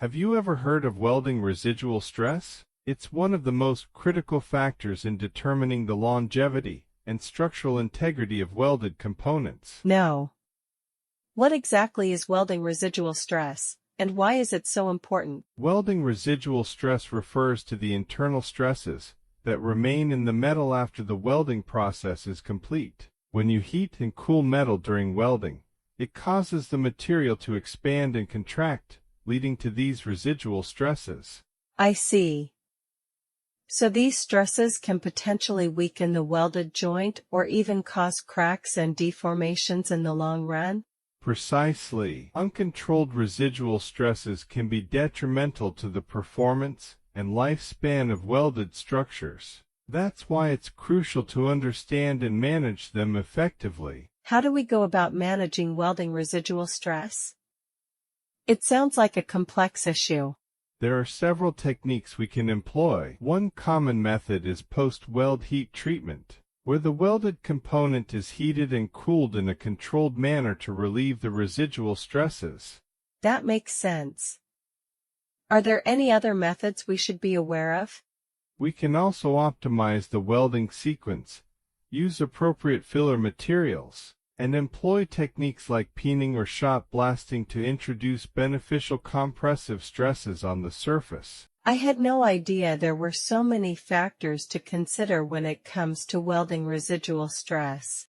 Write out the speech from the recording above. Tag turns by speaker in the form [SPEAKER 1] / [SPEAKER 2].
[SPEAKER 1] Have you ever heard of welding residual stress? It's one of the most critical factors in determining the longevity and structural integrity of welded components.
[SPEAKER 2] No. What exactly is welding residual stress, and why is it so important?
[SPEAKER 1] Welding residual stress refers to the internal stresses that remain in the metal after the welding process is complete. When you heat and cool metal during welding, it causes the material to expand and contract, leading to these residual stresses.
[SPEAKER 2] I see. So these stresses can potentially weaken the welded joint or even cause cracks and deformations in the long run?
[SPEAKER 1] Precisely. Uncontrolled residual stresses can be detrimental to the performance and lifespan of welded structures. That's why it's crucial to understand and manage them effectively.
[SPEAKER 2] How do we go about managing welding residual stress? It sounds like a complex issue.
[SPEAKER 1] There are several techniques we can employ. One common method is post-weld heat treatment, where the welded component is heated and cooled in a controlled manner to relieve the residual stresses.
[SPEAKER 2] That makes sense. Are there any other methods we should be aware of?
[SPEAKER 1] We can also optimize the welding sequence, use appropriate filler materials, and employ techniques like peening or shot blasting to introduce beneficial compressive stresses on the surface.
[SPEAKER 2] I had no idea there were so many factors to consider when it comes to welding residual stress.